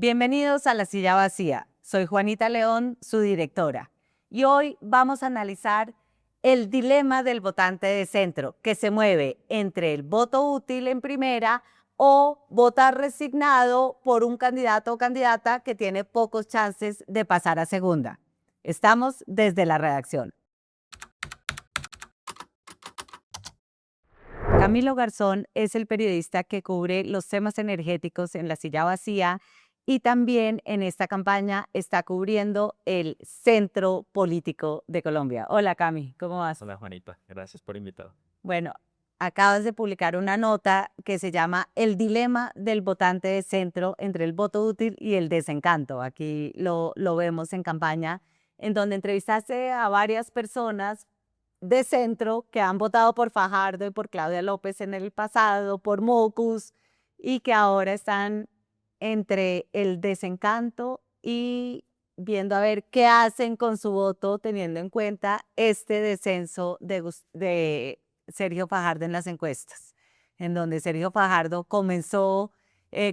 Bienvenidos a La Silla Vacía. Soy Juanita León, su directora. Y hoy vamos a analizar el dilema del votante de centro, que se mueve entre el voto útil en primera o votar resignado por un candidato o candidata que tiene pocos chances de pasar a segunda. Estamos desde la redacción. Camilo Garzón es el periodista que cubre los temas energéticos en La Silla Vacía y también en esta campaña está cubriendo el centro político de Colombia. Hola Cami, ¿cómo vas? Hola Juanita, gracias por invitar. Bueno, acabas de publicar una nota que se llama El dilema del votante de centro entre el voto útil y el desencanto. Aquí lo vemos en campaña, en donde entrevistaste a varias personas de centro que han votado por Fajardo y por Claudia López en el pasado, por Mocus, y que ahora están entre el desencanto y viendo a ver qué hacen con su voto, teniendo en cuenta este descenso de Sergio Fajardo en las encuestas, en donde Sergio Fajardo comenzó,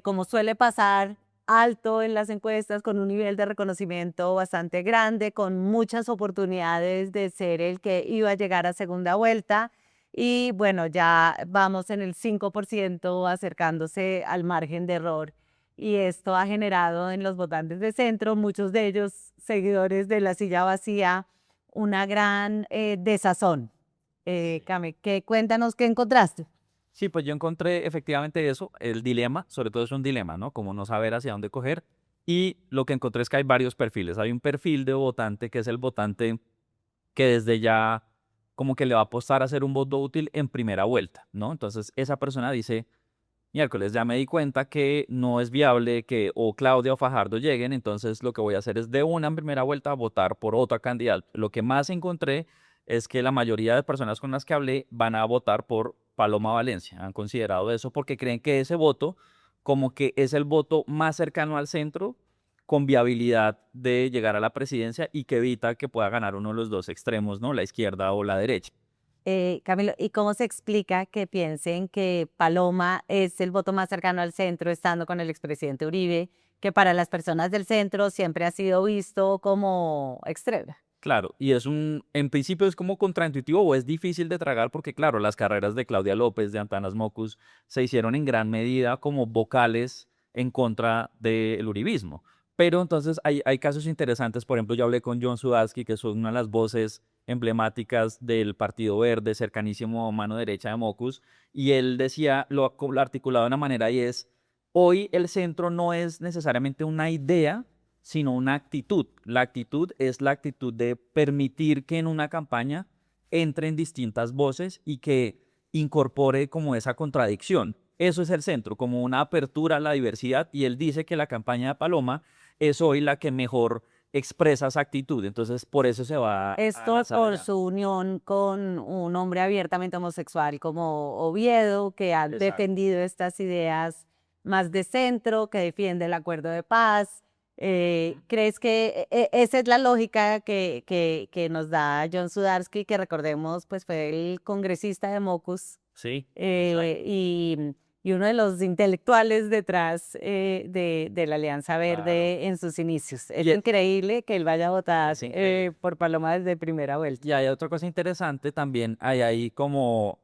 como suele pasar, alto en las encuestas, con un nivel de reconocimiento bastante grande, con muchas oportunidades de ser el que iba a llegar a segunda vuelta. Y bueno, ya vamos en el 5% acercándose al margen de error. Y esto ha generado en los votantes de centro, muchos de ellos seguidores de La Silla Vacía, una gran desazón. Cami, cuéntanos qué encontraste. Sí, pues yo encontré efectivamente eso, el dilema, sobre todo es un dilema, ¿no? Como no saber hacia dónde coger. Y lo que encontré es que hay varios perfiles. Hay un perfil de votante que es el votante que desde ya como que le va a apostar a hacer un voto útil en primera vuelta, ¿no? Entonces esa persona dice, miércoles, ya me di cuenta que no es viable que o Claudia o Fajardo lleguen, entonces lo que voy a hacer es de una en primera vuelta votar por otra candidato. Lo que más encontré es que la mayoría de personas con las que hablé van a votar por Paloma Valencia. Han considerado eso porque creen que ese voto como que es el voto más cercano al centro con viabilidad de llegar a la presidencia y que evita que pueda ganar uno de los dos extremos, ¿no? La izquierda o la derecha. Camilo, ¿y cómo se explica que piensen que Paloma es el voto más cercano al centro, estando con el expresidente Uribe, que para las personas del centro siempre ha sido visto como extrema? Claro, y en principio es como contraintuitivo o es difícil de tragar porque, claro, las carreras de Claudia López, de Antanas Mocus, se hicieron en gran medida como vocales en contra del uribismo. Pero entonces hay casos interesantes, por ejemplo, yo hablé con John Sudarsky, que es una de las voces emblemáticas del Partido Verde, cercanísimo a mano derecha de Mocus, y él decía, lo articulado de una manera y es, hoy el centro no es necesariamente una idea, sino una actitud. La actitud es la actitud de permitir que en una campaña entren distintas voces y que incorpore como esa contradicción. Eso es el centro, como una apertura a la diversidad, y él dice que la campaña de Paloma es hoy la que mejor expresa esa actitud, entonces por eso se va a Esto lanzar por allá. su unión con un hombre abiertamente homosexual como Oviedo, que ha Exacto. defendido estas ideas más de centro, que defiende el acuerdo de paz. ¿Crees que esa es la lógica que nos da John Sudarsky, que recordemos, pues fue el congresista de Mocus Sí, exacto. y uno de los intelectuales detrás de la Alianza Claro. Verde en sus inicios? Es Y, increíble que él vaya a votar es increíble. por Paloma desde primera vuelta. Y hay otra cosa interesante también, hay ahí como,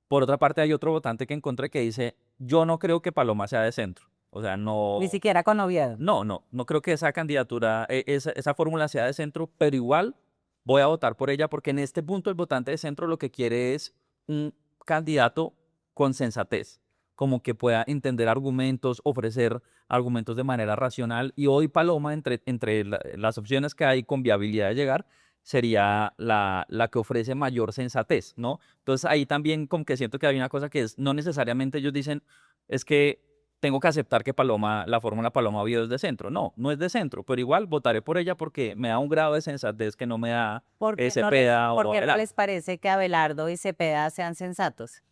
por otra parte hay otro votante que encontré que dice, yo no creo que Paloma sea de centro. O sea, Ni no, siquiera con Oviedo. no creo que esa candidatura, esa fórmula sea de centro, pero igual voy a votar por ella porque en este punto el votante de centro lo que quiere es un candidato con sensatez, como que pueda entender argumentos, ofrecer argumentos de manera racional. Y hoy Paloma, entre las opciones que hay con viabilidad de llegar, sería la que ofrece mayor sensatez, ¿no? Entonces ahí también como que siento que hay una cosa que es, no necesariamente ellos dicen, es que tengo que aceptar que Paloma, la fórmula Paloma Oviedo es de centro. No, no es de centro, pero igual votaré por ella porque me da un grado de sensatez que no me da Cepeda ¿Por o qué no Abelardo. les parece que Abelardo y Cepeda sean sensatos?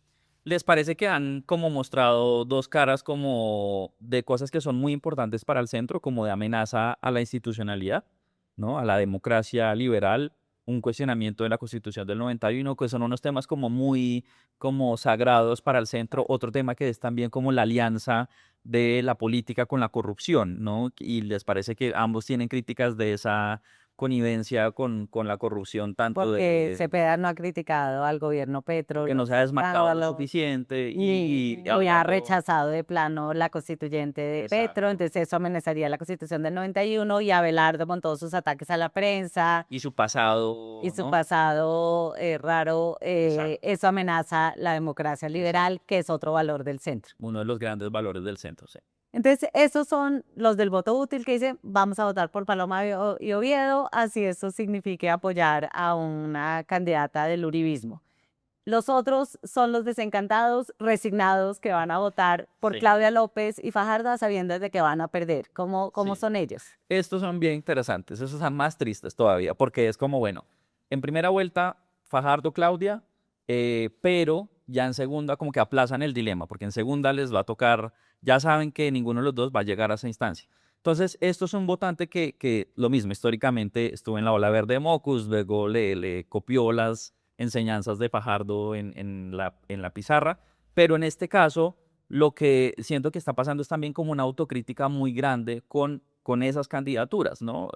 ¿Les parece que han como mostrado dos caras como de cosas que son muy importantes para el centro, como de amenaza a la institucionalidad, ¿no? A la democracia liberal, un cuestionamiento de la Constitución del 91, que son unos temas como muy como sagrados para el centro. Otro tema que es también como la alianza de la política con la corrupción, ¿no? Y les parece que ambos tienen críticas de esa connivencia con la corrupción, tanto Porque de Cepeda no ha criticado al gobierno Petro que no se los ha desmarcado lo escándalos, suficiente y ni ha hablando rechazado de plano la constituyente de Petro, exacto. entonces eso amenazaría la constitución del 91 y Abelardo con todos sus ataques a la prensa Y su y pasado, su ¿no? pasado raro, Exacto, eso amenaza la democracia exacto. liberal, que es otro valor del centro. Uno de los grandes valores del centro, sí. Entonces, esos son los del voto útil que dicen, vamos a votar por Paloma y Oviedo, así eso signifique apoyar a una candidata del uribismo. Los otros son los desencantados, resignados, que van a votar por Sí, Claudia López y Fajardo a sabiendas de que van a perder. ¿Cómo sí. son ellos? Estos son bien interesantes, esos son más tristes todavía, porque es como, bueno, en primera vuelta, Fajardo, Claudia, pero ya en segunda como que aplazan el dilema, porque en segunda les va a tocar, ya saben que ninguno de los dos va a llegar a esa instancia. Entonces, esto es un votante que lo mismo, históricamente estuvo en la ola verde de Mocus, luego le copió las enseñanzas de Fajardo en la pizarra, pero en este caso lo que siento que está pasando es también como una autocrítica muy grande con esas candidaturas, ¿no?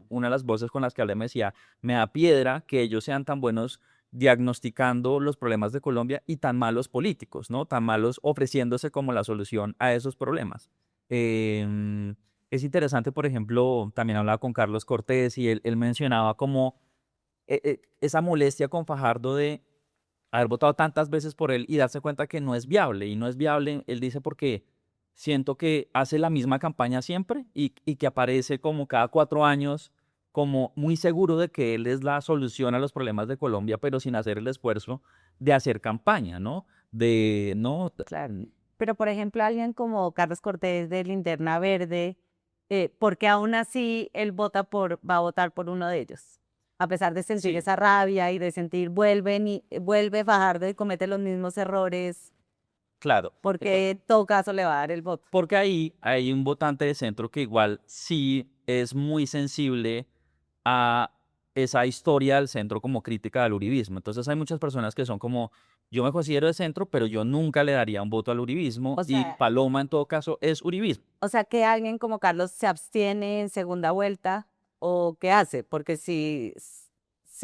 Una de las voces con las que hablé me decía, me da piedra que ellos sean tan buenos diagnosticando los problemas de Colombia y tan malos políticos, ¿no? Tan malos ofreciéndose como la solución a esos problemas. Em, es interesante, por ejemplo, también hablaba con Carlos Cortés y él mencionaba como esa molestia con Fajardo de haber votado tantas veces por él y darse cuenta que no es viable. Y no es viable, él dice, porque siento que hace la misma campaña siempre y que aparece como cada 4 años, como muy seguro de que él es la solución a los problemas de Colombia, pero sin hacer el esfuerzo de hacer campaña, ¿no? De, no, Claro. Pero, por ejemplo, alguien como Carlos Cortés de Linterna Verde, ¿por qué aún así él va a votar por uno de ellos? A pesar de sentir sí, esa rabia y de sentir, vuelve Fajardo y comete los mismos errores, claro. porque en todo caso le va a dar el voto. Porque ahí hay un votante de centro que igual sí es muy sensible a esa historia del centro como crítica del uribismo. Entonces hay muchas personas que son como, yo me considero de centro, pero yo nunca le daría un voto al uribismo O y sea, Paloma en todo caso es uribismo. O sea, que alguien como Carlos se abstiene en segunda vuelta o qué hace, porque si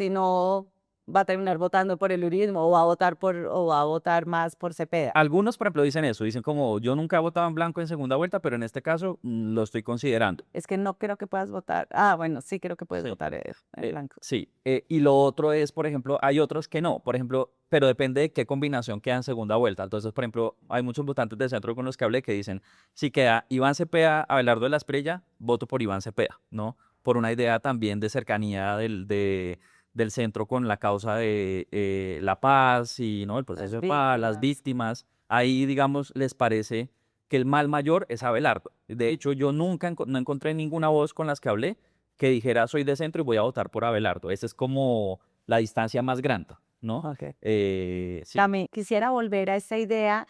no va a terminar votando por el uribismo o va a votar más por Cepeda. Algunos, por ejemplo, dicen eso, dicen como, yo nunca he votado en blanco en segunda vuelta, pero en este caso lo estoy considerando. Es que no creo que puedas votar. Ah, bueno, sí creo que puedes Sí. votar en blanco. Sí, y lo otro es, por ejemplo, hay otros que no, por ejemplo, pero depende de qué combinación queda en segunda vuelta. Entonces, por ejemplo, hay muchos votantes del centro con los que hablé que dicen, si queda Iván Cepeda, Abelardo de la Espriella, voto por Iván Cepeda, ¿no? Por una idea también de cercanía del centro con la causa de la paz y, ¿no? El proceso Las de paz, las víctimas. víctimas. Ahí, digamos, les parece que el mal mayor es Abelardo. De hecho, yo nunca no encontré ninguna voz con las que hablé que dijera soy de centro y voy a votar por Abelardo. Esa es como la distancia más grande, ¿no? Ok. Sí, También quisiera volver a esa idea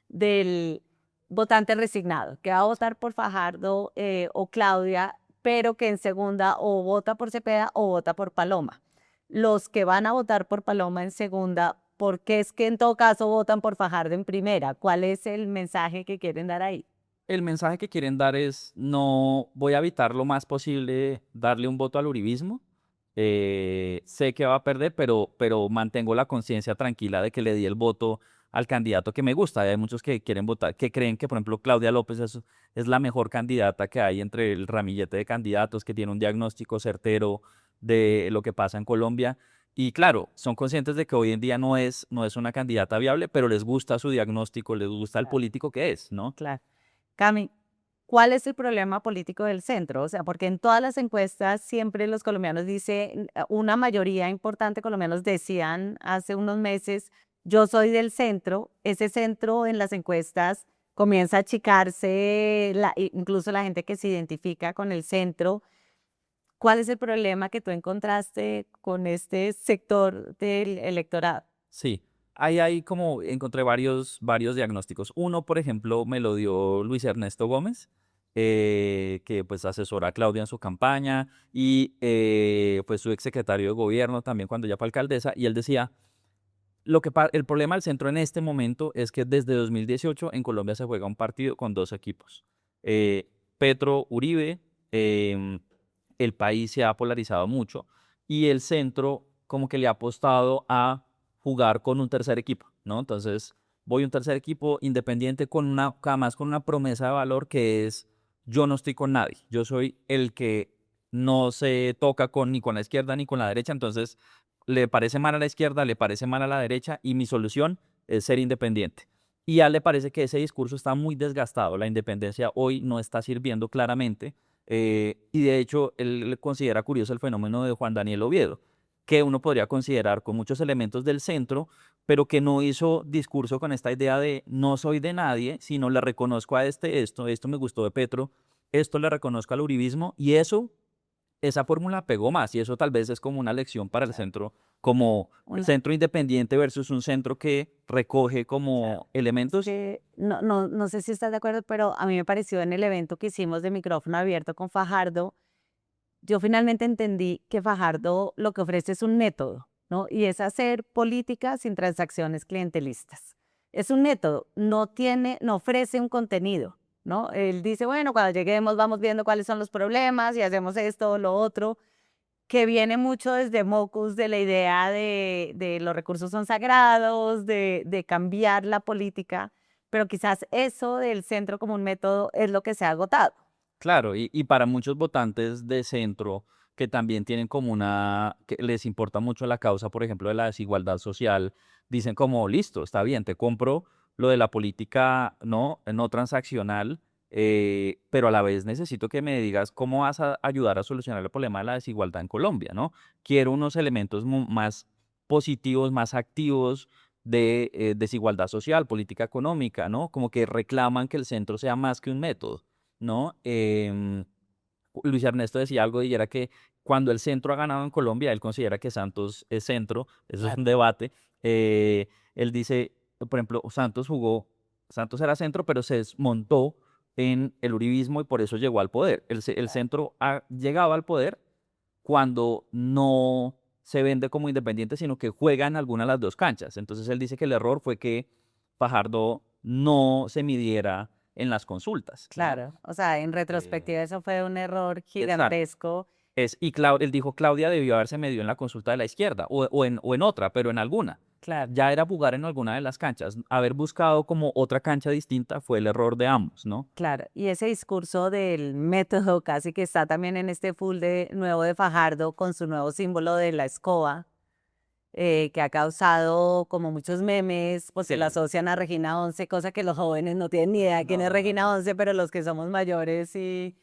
del votante resignado, que va a votar por Fajardo o Claudia, pero que en segunda o vota por Cepeda o vota por Paloma. Los que van a votar por Paloma en segunda, ¿por qué es que en todo caso votan por Fajardo en primera? ¿Cuál es el mensaje que quieren dar ahí? el mensaje que quieren dar es no voy a evitar lo más posible darle un voto al uribismo. Sé que va a perder, pero mantengo la conciencia tranquila de que le di el voto al candidato que me gusta. Hay muchos que quieren votar, que creen que, por ejemplo, Claudia López es la mejor candidata que hay entre el ramillete de candidatos, que tiene un diagnóstico certero de lo que pasa en Colombia. Y claro, son conscientes de que hoy en día no es una candidata viable, pero les gusta su diagnóstico, les gusta el Claro, político que es, ¿no? claro. Cami, ¿cuál es el problema político del centro? O sea, porque en todas las encuestas siempre los colombianos dicen, una mayoría importante de colombianos decían hace unos meses, yo soy del centro, ese centro en las encuestas comienza a achicarse, incluso la gente que se identifica con el centro. ¿Cuál es el problema que tú encontraste con este sector del electorado? Sí, ahí como encontré varios diagnósticos. Uno, por ejemplo, me lo dio Luis Ernesto Gómez. que pues asesora a Claudia en su campaña y fue su exsecretario de gobierno también cuando ella fue alcaldesa, y él decía, el problema del centro en este momento es que desde 2018 en Colombia se juega un partido con dos equipos. Petro-Uribe, el país se ha polarizado mucho y el centro como que le ha apostado a jugar con un tercer equipo, ¿no? Entonces voy a un tercer equipo independiente además con una promesa de valor que es yo no estoy con nadie, yo soy el que no se toca ni con la izquierda ni con la derecha, entonces le parece mal a la izquierda, le parece mal a la derecha y mi solución es ser independiente. Y a él le parece que ese discurso está muy desgastado, la independencia hoy no está sirviendo claramente, y de hecho él considera curioso el fenómeno de Juan Daniel Oviedo, que uno podría considerar con muchos elementos del centro, pero que no hizo discurso con esta idea de no soy de nadie, sino le reconozco a esto me gustó de Petro, esto le reconozco al uribismo, y esa fórmula pegó más, y eso tal vez es como una lección para el centro, como Una- centro independiente versus un centro que recoge como elementos. no sé si estás de acuerdo, pero a mí me pareció en el evento que hicimos de micrófono abierto con Fajardo, yo finalmente entendí que Fajardo lo que ofrece es un método, ¿no? Y es hacer política sin transacciones clientelistas. Es un método, no ofrece un contenido, ¿no? Él dice, bueno, cuando lleguemos vamos viendo cuáles son los problemas y hacemos esto o lo otro, que viene mucho desde Mocus, de la idea de los recursos son sagrados, de cambiar la política, pero quizás eso del centro como un método es lo que se ha agotado. Claro, y para muchos votantes de centro que también tienen como que les importa mucho la causa, por ejemplo, de la desigualdad social, dicen como, listo, está bien, te compro lo de la política no transaccional, pero a la vez necesito que me digas cómo vas a ayudar a solucionar el problema de la desigualdad en Colombia, ¿no? Quiero unos elementos más positivos, más activos de desigualdad social, política económica, ¿no? Como que reclaman que el centro sea más que un método. ¿No? Luis Ernesto decía algo y era que cuando el centro ha ganado en Colombia, él considera que Santos es centro, eso es Claro. un debate. Él dice, por ejemplo, Santos era centro, pero se desmontó en el uribismo y por eso llegó al poder. El centro ha llegado al poder cuando no se vende como independiente, sino que juega en alguna de las dos canchas. Entonces él dice que el error fue que Fajardo no se midiera en las consultas, ¿no? Claro, o sea, en Eh, retrospectiva eso fue un error exacto. gigantesco. Él dijo, Claudia debió haberse medido en la consulta de la izquierda o en otra, pero en alguna. Claro, Ya era jugar en alguna de las canchas. Haber buscado como otra cancha distinta fue el error de ambos, ¿no? claro. Y ese discurso del método casi que está también en este full de nuevo de Fajardo con su nuevo símbolo de la escoba, que ha causado como muchos memes, porque lo Sí. asocian a Regina 11, cosa que los jóvenes no tienen ni idea de quién No, es no, no, Regina no. 11, pero los que somos mayores sí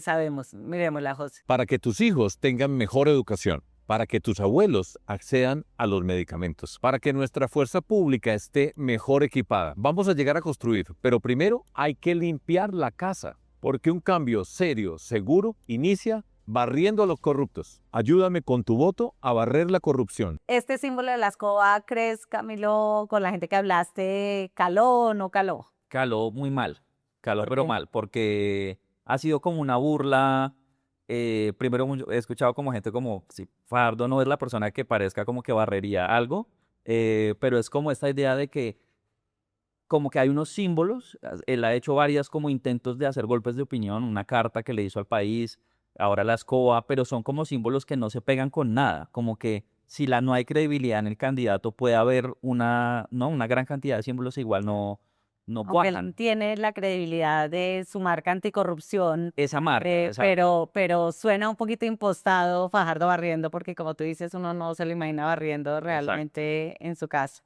sabemos. Miremosla, José. Para que tus hijos tengan mejor educación, para que tus abuelos accedan a los medicamentos, para que nuestra fuerza pública esté mejor equipada. Vamos a llegar a construir, pero primero hay que limpiar la casa, porque un cambio serio, seguro, inicia barriendo a los corruptos. Ayúdame con tu voto a barrer la corrupción. Este símbolo de la escoba, ¿crees, Camilo, con la gente que hablaste, caló o no caló? Caló muy mal, caló ¿Por pero qué? mal, porque ha sido como una burla. Primero he escuchado como gente como, si Fajardo no es la persona que parezca como que barrería algo, pero es como esta idea de que como que hay unos símbolos, él ha hecho varias como intentos de hacer golpes de opinión, una carta que le hizo al país, ahora la escoba, pero son como símbolos que no se pegan con nada, como que si no hay credibilidad en el candidato puede haber una gran cantidad de símbolos e igual no Aunque él cuajan. tiene la credibilidad de su marca anticorrupción, Esa marca, pero suena un poquito impostado Fajardo barriendo, porque como tú dices, uno no se lo imagina barriendo exacto. realmente en su casa.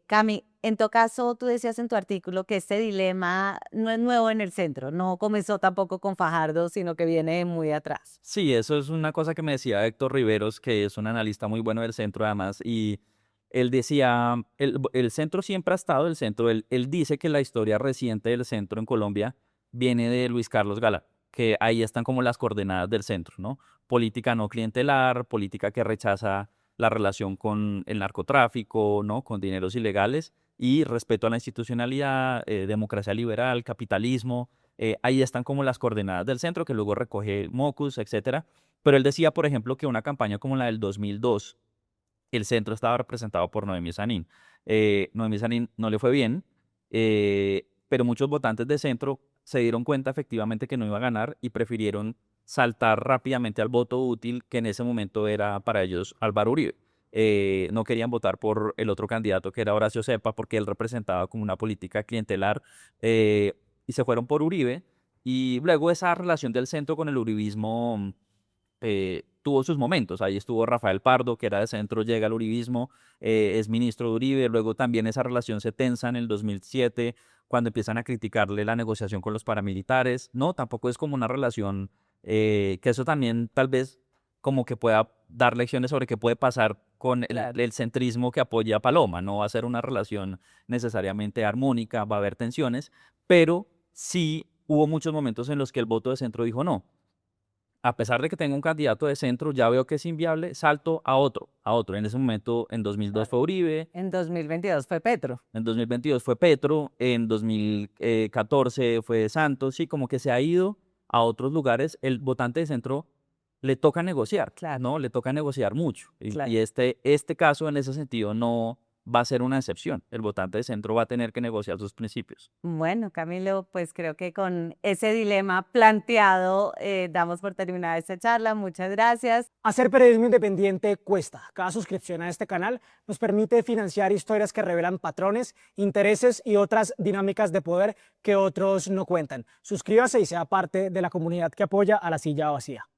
Cami, en tu caso, tú decías en tu artículo que este dilema no es nuevo en el centro, no comenzó tampoco con Fajardo, sino que viene muy atrás. Sí, eso es una cosa que me decía Héctor Riveros, que es un analista muy bueno del centro además, y él decía, el centro siempre ha estado el centro, él dice que la historia reciente del centro en Colombia viene de Luis Carlos Galán, que ahí están como las coordenadas del centro, ¿no? Política no clientelar, política que rechaza la relación con el narcotráfico, ¿no? Con dineros ilegales y respeto a la institucionalidad, democracia liberal, capitalismo, ahí están como las coordenadas del centro, que luego recoge Mocus, etcétera. Pero él decía, por ejemplo, que una campaña como la del 2002, el centro estaba representado por Noemí Sanín. Noemí Sanín no le fue bien, pero muchos votantes de centro se dieron cuenta efectivamente que no iba a ganar y prefirieron saltar rápidamente al voto útil, que en ese momento era para ellos Álvaro Uribe. No querían votar por el otro candidato que era Horacio Cepa porque él representaba como una política clientelar, y se fueron por Uribe. Y luego esa relación del centro con el uribismo tuvo sus momentos. Ahí estuvo Rafael Pardo, que era de centro, llega al uribismo, es ministro de Uribe. Luego también esa relación se tensa en el 2007, cuando empiezan a criticarle la negociación con los paramilitares. No, tampoco es como una relación, que eso también tal vez como que pueda dar lecciones sobre qué puede pasar con Claro. el centrismo que apoya a Paloma. No va a ser una relación necesariamente armónica, va a haber tensiones, pero sí hubo muchos momentos en los que el voto de centro dijo no. A pesar de que tenga un candidato de centro, ya veo que es inviable, salto a otro, a otro. En ese momento, en 2002 fue Uribe, En 2022 fue Petro. en 2022 fue Petro, en 2014 fue Santos, sí, como que se ha ido a otros lugares. El votante de centro le toca negociar, Claro. ¿no? Le toca negociar mucho. Claro. Y este caso, en ese sentido, no va a ser una excepción. El votante de centro va a tener que negociar sus principios. Bueno, Camilo, pues creo que con ese dilema planteado damos por terminada esta charla. Muchas gracias. Hacer periodismo independiente cuesta. Cada suscripción a este canal nos permite financiar historias que revelan patrones, intereses y otras dinámicas de poder que otros no cuentan. Suscríbase y sea parte de la comunidad que apoya a La Silla Vacía.